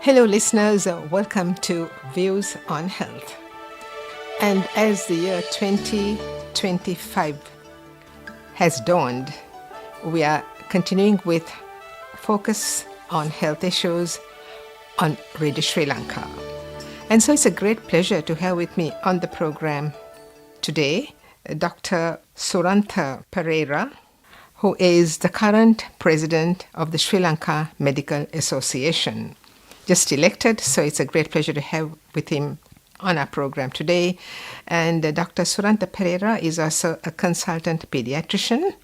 Hello, listeners. Welcome to Views on Health. And as the year 2025 has dawned, we are continuing with focus on health issues on Radio Sri Lanka. And so it's a great pleasure to have with me on the program today Dr. Surantha Perera, who is the current president of the Sri Lanka Medical Association. Just elected, so it's a great pleasure to have with him on our program today. And Dr. Surantha Perera is also a consultant pediatrician.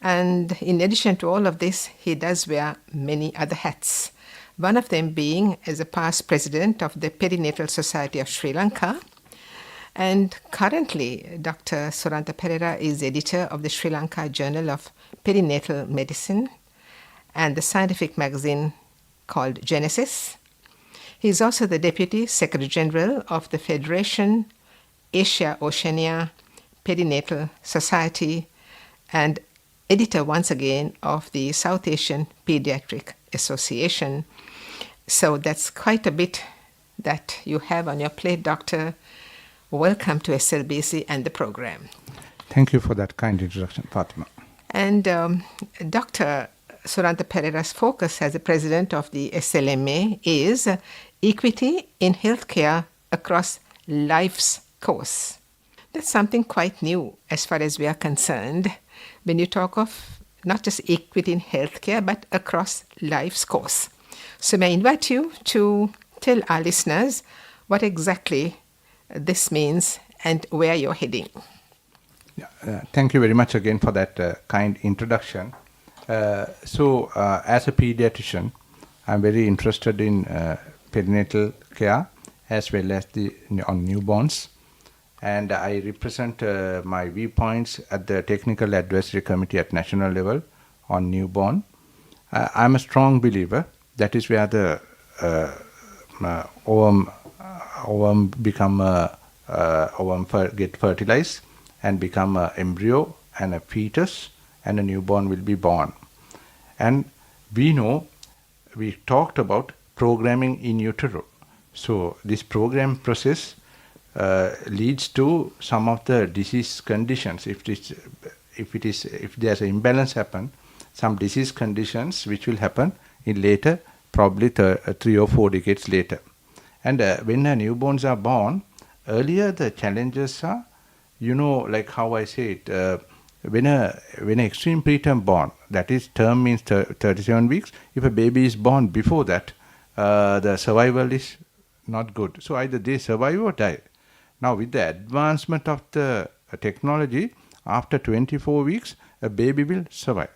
And in addition to all of this, he does wear many other hats. One of them being as a past president of the Perinatal Society of Sri Lanka. And currently, Dr. Surantha Perera is editor of the Sri Lanka Journal of Perinatal Medicine and the scientific magazine called Genesis. He is also the Deputy Secretary General of the Federation Asia-Oceania Perinatal Society and editor once again of the South Asian Pediatric Association. So that's quite a bit that you have on your plate, Doctor. Welcome to SLBC and the program. Thank you for that kind introduction, Fatima. And Dr. Surantha Perera's focus as the president of the SLMA is equity in healthcare across life's course. That's something quite new as far as we are concerned when you talk of not just equity in healthcare but across life's course. So may I invite you to tell our listeners what exactly this means and where you're heading. Thank you very much again for that kind introduction. So, as a pediatrician, I'm very interested in perinatal care as well as on newborns, and I represent my viewpoints at the Technical Advisory Committee at national level on newborn. I'm a strong believer that is where the ovum become get fertilized and become an embryo and a fetus, and a newborn will be born. And we talked about programming in utero. So this program process leads to some of the disease conditions. If there's an imbalance happen, some disease conditions which will happen in later, probably 3 or 4 decades later. And when newborns are born, earlier the challenges are, like how I say it, when an extreme preterm born, that is term means 37 weeks, if a baby is born before that, the survival is not good. So either they survive or die. Now with the advancement of the technology, after 24 weeks, a baby will survive.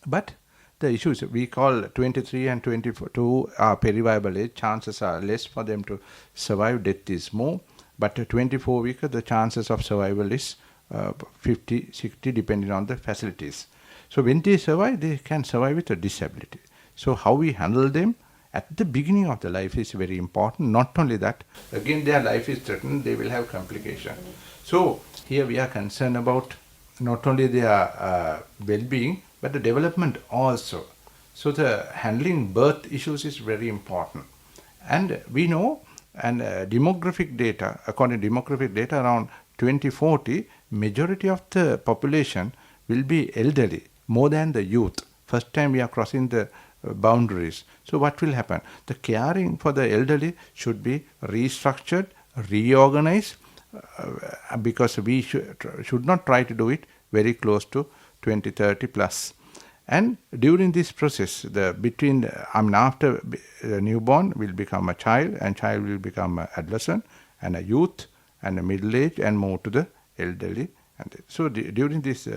But the issues we call 23 and 22 are periviable age, chances are less for them to survive, death is more. But 24 weeks, the chances of survival is 50, 60 depending on the facilities. So when they survive, they can survive with a disability. So how we handle them at the beginning of the life is very important. Not only that, again their life is threatened, they will have complication. So here we are concerned about not only their well-being, but the development also. So the handling birth issues is very important. And we know, and demographic data, according to demographic data, around 2040, majority of the population will be elderly, more than the youth. First time we are crossing the boundaries. So what will happen? The caring for the elderly should be restructured, reorganized, because we should not try to do it very close to 2030 plus. And during this process, after the newborn will become a child, and child will become an adolescent, and a youth, and a middle age, and more to the elderly. And so during this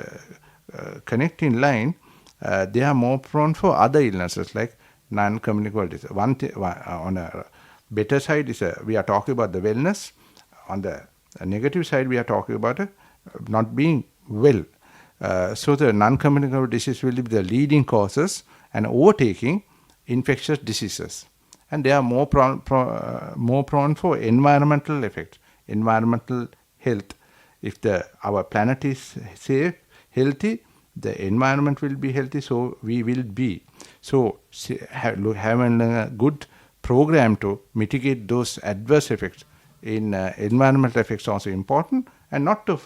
connecting line, they are more prone for other illnesses like non-communicable disease. On a better side is we are talking about the wellness. On the negative side, we are talking about not being well. So the non-communicable disease will be the leading causes and overtaking infectious diseases. And they are more prone for environmental effects, environmental health. If our planet is safe, healthy, the environment will be healthy, so we will be. So having a good program to mitigate those adverse effects in environmental effects also important, and not to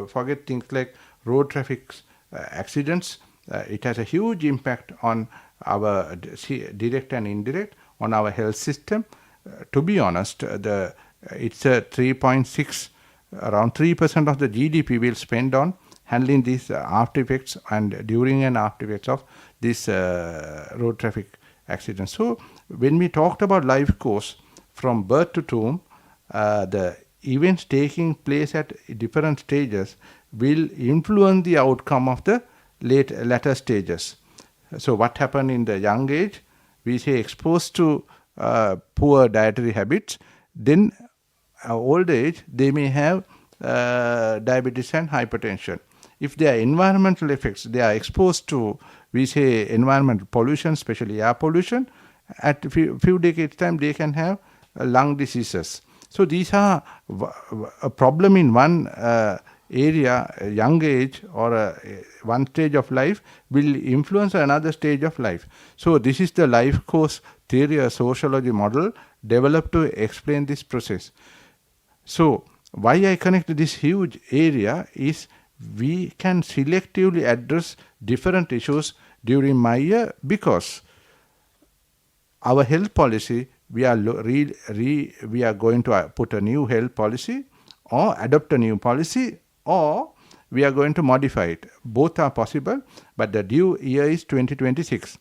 forget things like road traffic accidents. It has a huge impact on our direct and indirect on our health system. To be honest, it's a 3.6, around 3% of the GDP will spend on handling these after effects and during and after effects of this road traffic accidents. So when we talked about life course from birth to tomb, the events taking place at different stages will influence the outcome of the later stages. So what happened in the young age, we say exposed to poor dietary habits, then old age they may have diabetes and hypertension. If there are environmental effects, they are exposed to, we say, environmental pollution, especially air pollution, at few decades time they can have lung diseases. So these are a problem in one area, a young age or one stage of life will influence another stage of life. So this is the life course theory or sociology model developed to explain this process. So why I connect this huge area is we can selectively address different issues during my year, because our health policy, we are going to put a new health policy or adopt a new policy, or we are going to modify it. Both are possible, but the due year is 2026.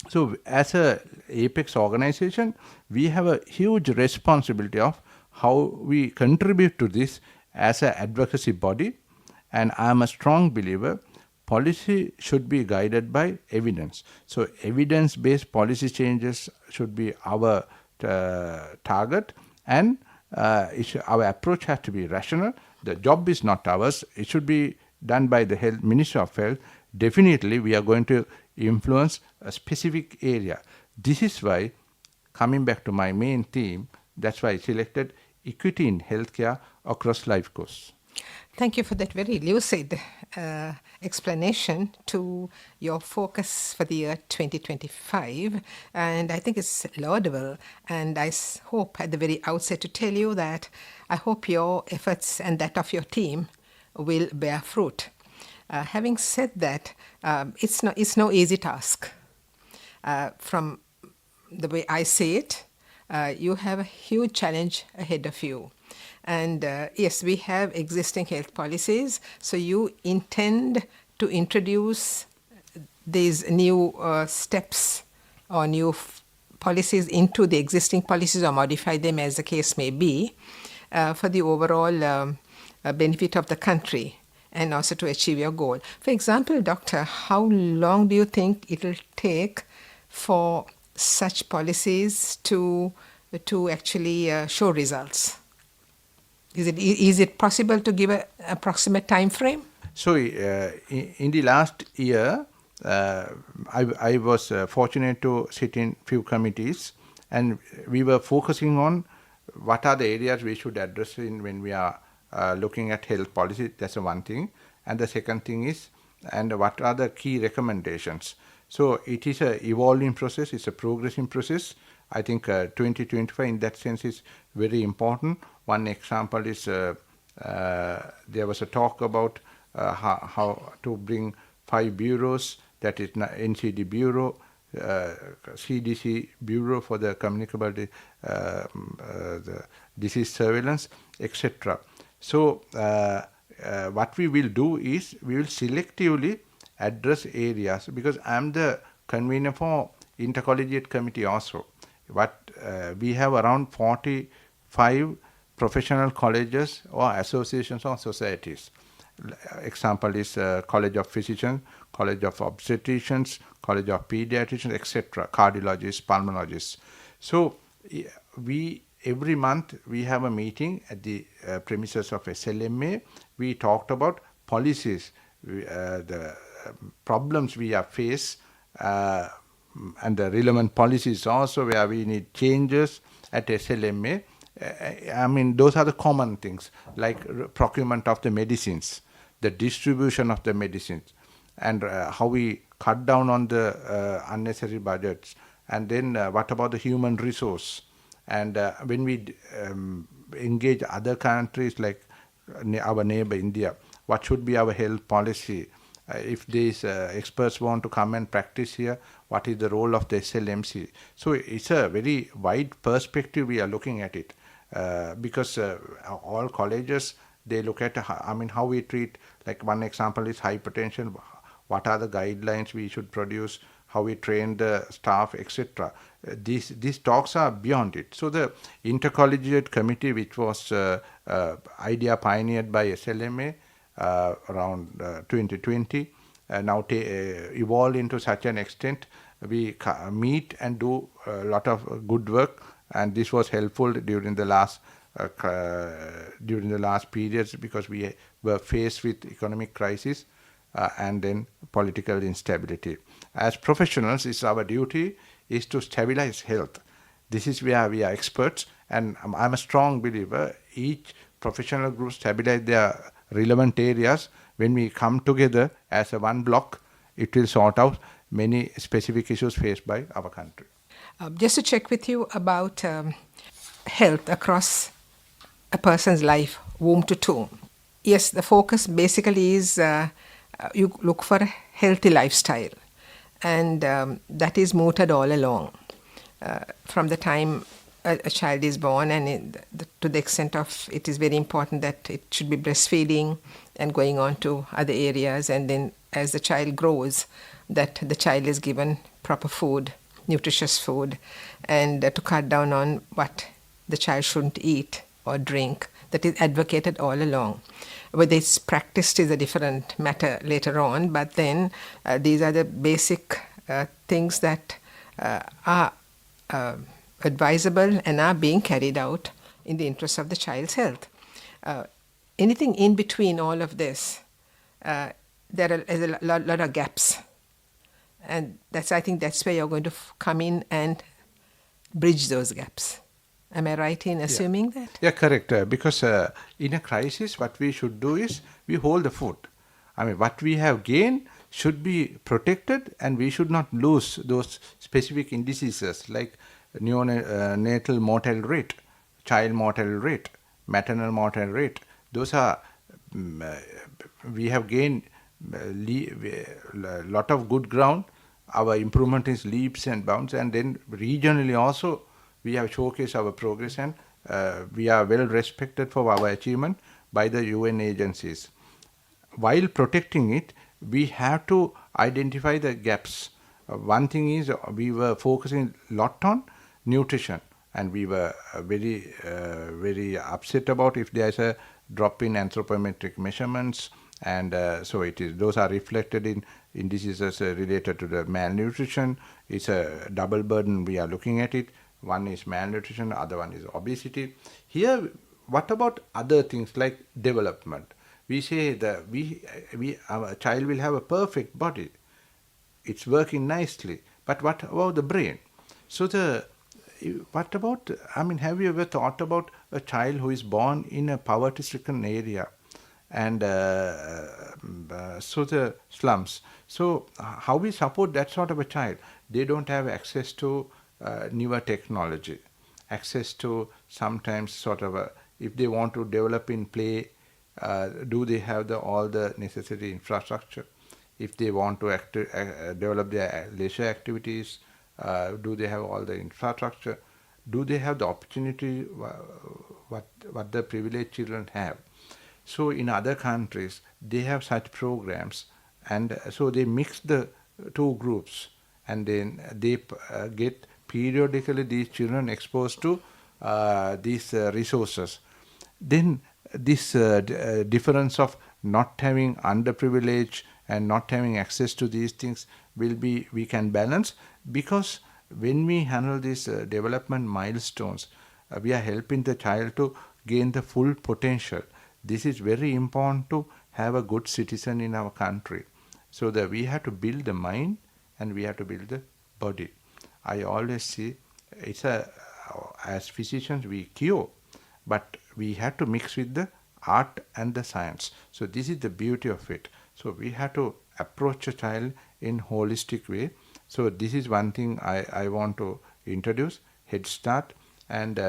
So as a Apex organization, we have a huge responsibility of how we contribute to this as an advocacy body. And I am a strong believer policy should be guided by evidence. So evidence-based policy changes should be our target, and our approach has to be rational. The job is not ours. It should be done by the Health Ministry of Health. Definitely, we are going to influence a specific area. This is why, coming back to my main theme, that's why I selected equity in healthcare across life course. Thank you for that very lucid explanation to your focus for the year 2025. And I think it's laudable. And I hope at the very outset to tell you that I hope your efforts and that of your team will bear fruit. Having said that, it's no easy task. From the way I see it, you have a huge challenge ahead of you. And yes, we have existing health policies, so you intend to introduce these new steps or new policies into the existing policies or modify them as the case may be for the overall benefit of the country and also to achieve your goal. For example, doctor, how long do you think it will take for such policies to actually show results? Is it possible to give an approximate time frame? So in the last year, I was fortunate to sit in few committees, and we were focusing on what are the areas we should address when we are looking at health policy. That's one thing. And the second thing is, and what are the key recommendations? So it is an evolving process, it's a progressing process. I think 2025 in that sense is very important. One example is there was a talk about how to bring 5 bureaus, that is NCD Bureau, CDC Bureau for the communicable the disease surveillance, etc. So what we will do is we will selectively address areas, because I am the convener for intercollegiate committee also. We have around 45 professional colleges or associations or societies. Example is College of Physicians, College of Obstetricians, College of Pediatricians, etc., cardiologists, pulmonologists. So every month we have a meeting at the premises of SLMA. We talked about policies, the problems we have faced, and the relevant policies also where we need changes at SLMA. I mean, those are the common things, like procurement of the medicines, the distribution of the medicines, and how we cut down on the unnecessary budgets, And then what about the human resource? And when we engage other countries like our neighbor India, what should be our health policy? If these experts want to come and practice here, what is the role of the SLMC? So it's a very wide perspective we are looking at it, because all colleges, they look at how we treat. Like one example is hypertension. What are the guidelines we should produce? How we train the staff, etc. These talks are beyond it. So the intercollegiate committee, which was idea pioneered by SLMA around 2020, now evolved into such an extent we meet and do a lot of good work, and this was helpful during the last periods, because we were faced with economic crisis and then political instability. As professionals, it's our duty is to stabilize health. This is where we are experts, and I'm a strong believer each professional group stabilize their relevant areas. When we come together as a one block, it will sort out many specific issues faced by our country. Just to check with you about health across a person's life, womb to tomb. Yes, the focus basically is you look for a healthy lifestyle, and that is mooted all along from the time a child is born, and to the extent of it is very important that it should be breastfeeding and going on to other areas, and then as the child grows, that the child is given proper food, nutritious food, and to cut down on what the child shouldn't eat or drink. That is advocated all along. Whether it's practiced is a different matter later on, but then these are the basic things that are advisable and are being carried out in the interest of the child's health. Anything in between all of this, there is a lot of gaps. And I think that's where you're going to come in and bridge those gaps. Am I right in assuming that? Yeah, correct. Because in a crisis, what we should do is we hold the fort. What we have gained should be protected, and we should not lose those specific indices like neonatal mortality rate, child mortality rate, maternal mortality rate. Those are, we have gained a lot of good ground. Our improvement is leaps and bounds, and then regionally also we have showcased our progress, and we are well respected for our achievement by the UN agencies. While protecting it, we have to identify the gaps. One thing is we were focusing a lot on nutrition, and we were very upset about if there is a drop in anthropometric measurements, and so it is. Those are reflected in indices related to the malnutrition. It's a double burden we are looking at it. One is malnutrition, other one is obesity. Here, what about other things like development? We say that our child will have a perfect body. It's working nicely. But what about the brain? So what about, have you ever thought about a child who is born in a poverty-stricken area, and so the slums? So how we support that sort of a child? They don't have access to newer technology, access to sometimes sort of if they want to develop in play, do they have all the necessary infrastructure? If they want to develop their leisure activities, do they have all the infrastructure? Do they have the opportunity what the privileged children have? So in other countries, they have such programs, and so they mix the two groups, and then they get periodically these children exposed to these resources. Then this difference of not having underprivileged and not having access to these things we can balance, because when we handle these development milestones, we are helping the child to gain the full potential. This is very important to have a good citizen in our country. So that we have to build the mind and we have to build the body. I always see as physicians we cure, but we have to mix with the art and the science. So this is the beauty of it. So we have to approach a child in holistic way, So this is one thing I want to introduce, Head Start. And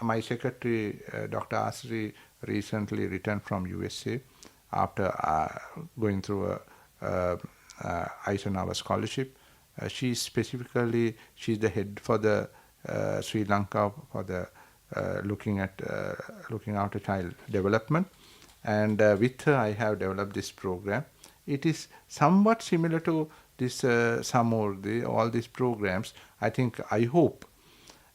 my secretary, Dr. Asri, recently returned from USA after going through a Eisenhower scholarship. She's the head for the Sri Lanka for the looking after child development. And with her, I have developed this program. It is somewhat similar to this Samurdi, all these programs. I hope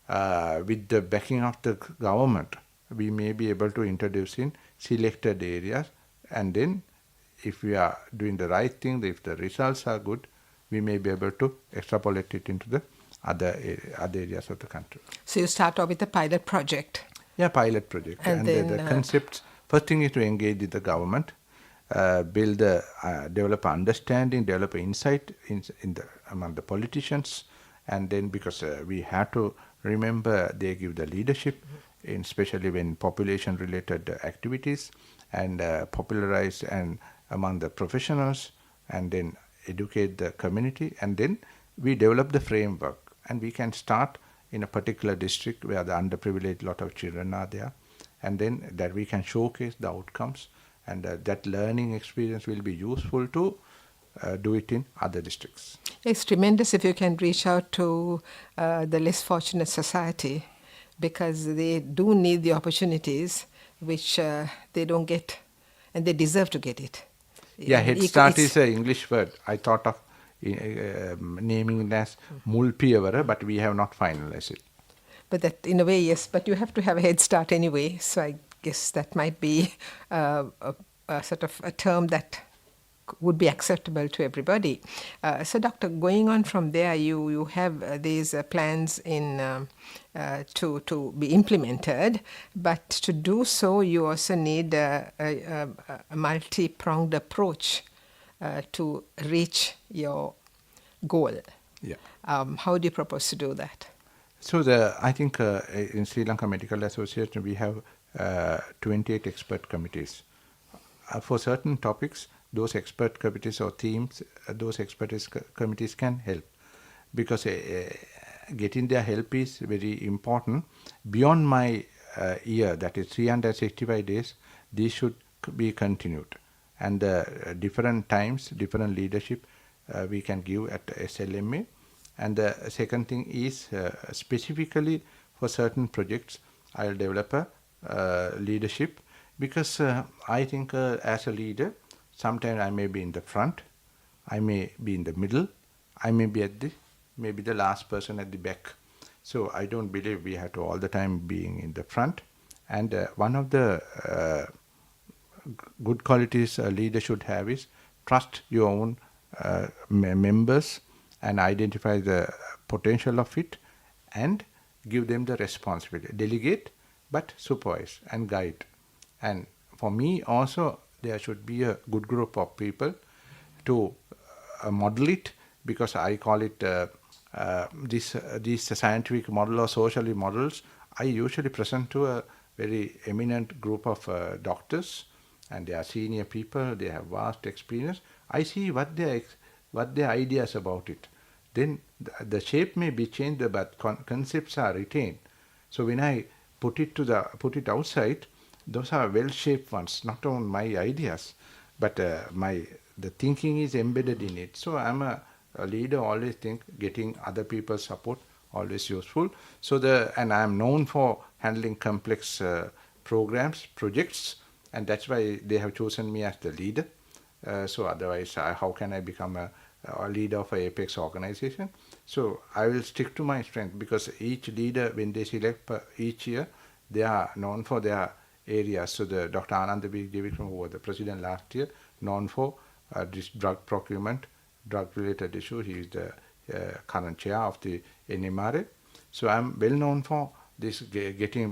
with the backing of the government, we may be able to introduce in selected areas, and then if we are doing the right thing, if the results are good, we may be able to extrapolate it into the other areas of the country. So you start off with a pilot project. Yeah, pilot project. And then then, the concepts, first thing is to engage with the government, develop understanding, develop insight among the politicians, and then because we have to remember they give the leadership, especially when population-related activities, and popularize and among the professionals, and then educate the community, and then we develop the framework, and we can start in a particular district where the underprivileged lot of children are there, and then that we can showcase the outcomes, and that learning experience will be useful to do it in other districts. It's tremendous if you can reach out to the less fortunate society, because they do need the opportunities which they don't get, and they deserve to get it. Yeah, Head Start is an English word. I thought of naming it as Mulpiyavara, but we have not finalized it. But that, in a way, yes, but you have to have a head start anyway, so I guess that might be a sort of a term that would be acceptable to everybody. So, Doctor, going on from there, you have these plans in to be implemented, but to do so, you also need a multi-pronged approach to reach your goal. Yeah. How do you propose to do that? So, I think in Sri Lanka Medical Association, we have 28 expert committees. For certain topics, those expert committees or themes, those expertise committees can help, because getting their help is very important. Beyond my year, that is 365 days, these should be continued. And different times, different leadership we can give at SLMA. And the second thing is specifically for certain projects, I'll develop a leadership, because I think as a leader, sometimes I may be in the front, I may be in the middle, I may be maybe the last person at the back. So I don't believe we have to all the time being in the front. And one of the good qualities a leader should have is trust your own members and identify the potential of it and give them the responsibility. Delegate, but supervise and guide. And for me also, there should be a good group of people to model it, because I call it these scientific model or socially models. I usually present to a very eminent group of doctors, and they are senior people, they have vast experience. I see what their ideas about it. Then the shape may be changed, but concepts are retained. So when I put it outside, those are well-shaped ones, not on my ideas, but the thinking is embedded in it. So I'm a leader, always think getting other people's support always useful. So and I'm known for handling complex programs, projects, and that's why they have chosen me as the leader. So otherwise, how can I become a leader of an Apex organization? So I will stick to my strength, because each leader, when they select each year, they are known for their areas. So the Dr. Ananda B. Devikram, who was the president last year, known for this drug procurement, drug-related issue. He is the current chair of the NMRA. So I'm well known for this,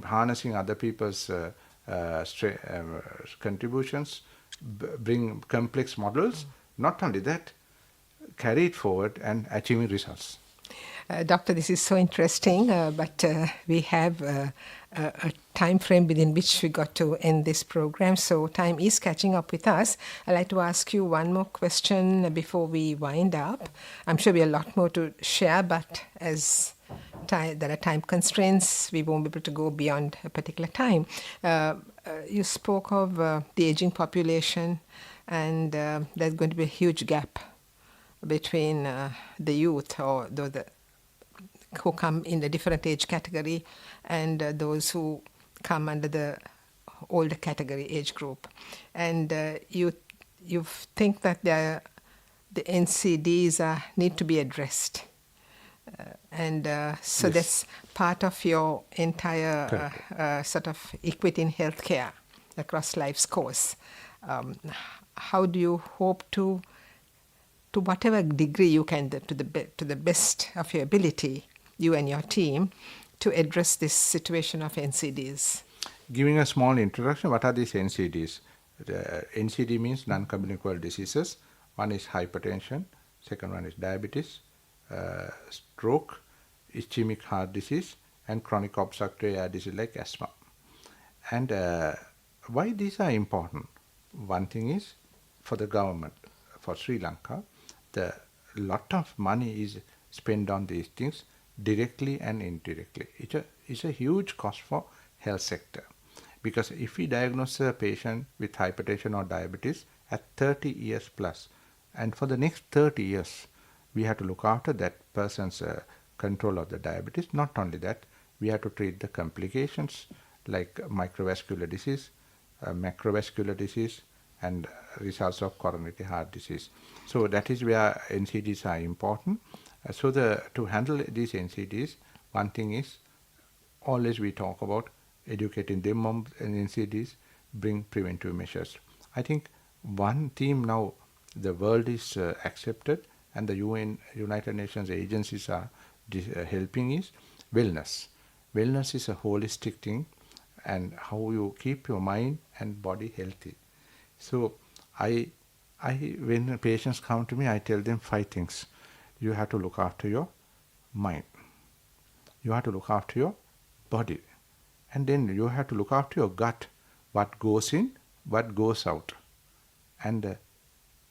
harnessing other people's contributions, bring complex models. Not only that, carry it forward and achieving results. Doctor, this is so interesting, but we have a time frame within which we got to end this program, so time is catching up with us. I'd like to ask you one more question before we wind up. I'm sure we have a lot more to share, but as there are time constraints, we won't be able to go beyond a particular time. You spoke of the aging population, and there's going to be a huge gap between the youth, or the who come in the different age category, and those who come under the older category age group. And you think that the NCDs need to be addressed. So Yes. that's part of your entire Correct. sort of equity in healthcare across life's course. How do you hope to whatever degree you can, to the best of your ability, you and your team, to address this situation of NCDs? Giving a small introduction, what are these NCDs? The NCD means non-communicable diseases. One is hypertension, second one is diabetes, stroke, ischemic heart disease, and chronic obstructive air disease like asthma. And why these are important? One thing is, for the government, for Sri Lanka, the lot of money is spent on these things directly and indirectly. It's a huge cost for health sector, because if we diagnose a patient with hypertension or diabetes at 30 years plus, and for the next 30 years we have to look after that person's control of the diabetes. Not only that, we have to treat the complications like microvascular disease, macrovascular disease, and results of coronary heart disease. So that is where NCDs are important. To handle these NCDs, one thing is, always we talk about educating them on NCDs, bring preventive measures. I think one theme now the world is accepted, and the UN, United Nations agencies are helping, is wellness. Wellness is a holistic thing, and how you keep your mind and body healthy. So when patients come to me, I tell them 5 things. You have to look after your mind. You have to look after your body. And then you have to look after your gut. What goes in, what goes out. And the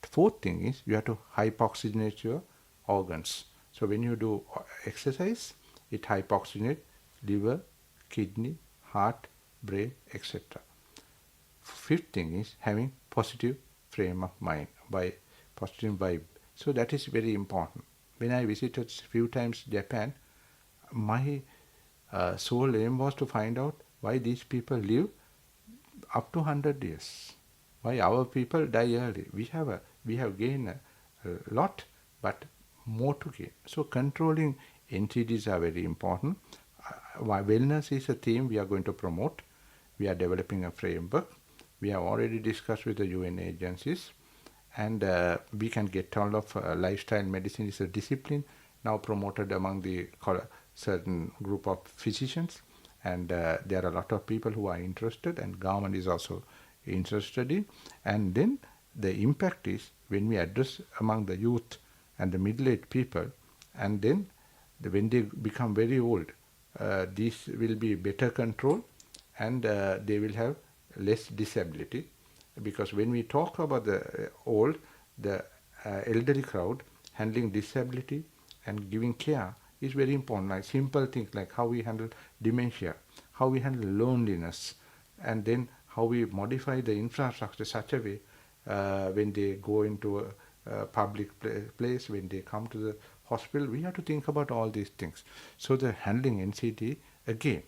4th thing is, you have to hypoxygenate your organs. So when you do exercise, it hypoxygenates liver, kidney, heart, brain, etc. 5th thing is having positive frame of mind, by positive vibe. So that is very important. When I visited few times Japan, my sole aim was to find out why these people live up to 100 years. Why our people die early. We have gained a lot, but more to gain. So controlling NCDs are very important. Wellness is a theme we are going to promote. We are developing a framework. We have already discussed with the UN agencies, and we can get hold of lifestyle medicine is a discipline now promoted among the certain group of physicians, and there are a lot of people who are interested, and government is also interested in. And then the impact is, when we address among the youth and the middle-aged people, and then when they become very old, this will be better control, and they will have less disability. Because when we talk about the old, the elderly crowd, handling disability and giving care is very important. Like simple things like how we handle dementia, how we handle loneliness, and then how we modify the infrastructure such a way when they go into a public place, when they come to the hospital, we have to think about all these things. So the handling NCD, again,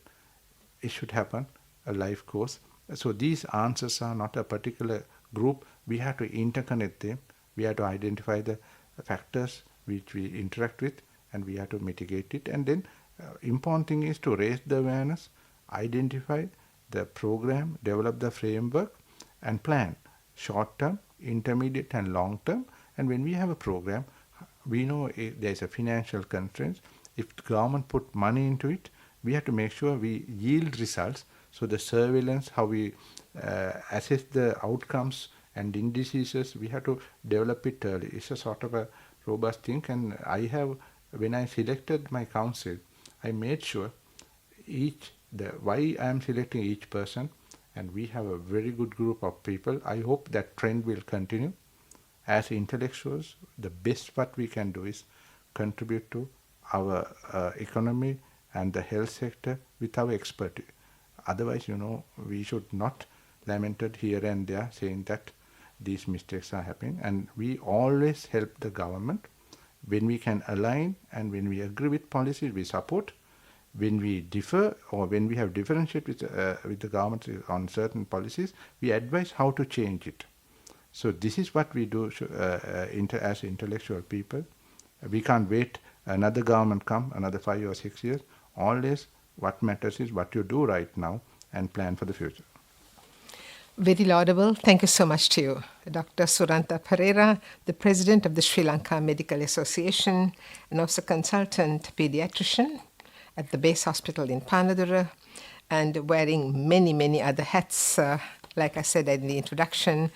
it should happen a life course. So these answers are not a particular group. We have to interconnect them. We have to identify the factors which we interact with, and we have to mitigate it. And then important thing is to raise the awareness, identify the program, develop the framework, and plan short term, intermediate, and long term. And when we have a program, we know if there is a financial constraint. If the government put money into it, we have to make sure we yield results. So the surveillance, how we assess the outcomes and indices, we have to develop it early. It's a sort of a robust thing. And when I selected my council, I made sure each why I am selecting each person, and we have a very good group of people. I hope that trend will continue. As intellectuals, the best what we can do is contribute to our economy and the health sector with our expertise. Otherwise, we should not lament it here and there saying that these mistakes are happening. And we always help the government when we can align, and when we agree with policies, we support. When we differ or when we have differentiate with the government on certain policies, we advise how to change it. So this is what we do as intellectual people. We can't wait another government come, another 5 or 6 years. Always what matters is what you do right now and plan for the future. Very laudable. Thank you so much to you, Dr. Surantha Perera, the president of the Sri Lanka Medical Association and also consultant pediatrician at the base hospital in Panadura, and wearing many, many other hats, like I said in the introduction,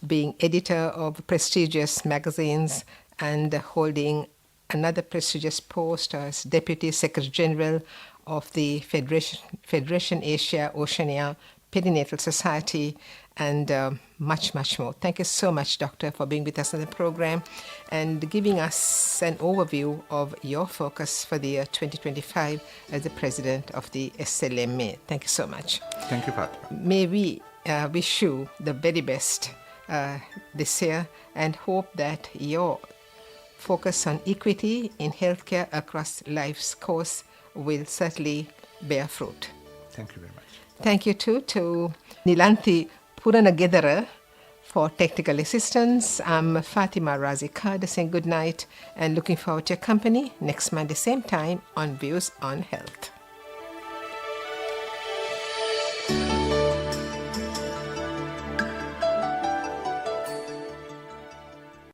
being editor of prestigious magazines and holding another prestigious post as Deputy Secretary General of the Federation Asia Oceania Perinatal Society, and much, much more. Thank you so much, Doctor, for being with us on the program and giving us an overview of your focus for the year 2025 as the President of the SLMA. Thank you so much. Thank you, Fatima. May we wish you the very best this year and hope that your focus on equity in healthcare across life's course will certainly bear fruit. Thank you very much. Thank you too to Nilanthi Puranagedara for technical assistance. I'm Fatima Razikada saying good night and looking forward to your company next Monday, same time on Views on Health.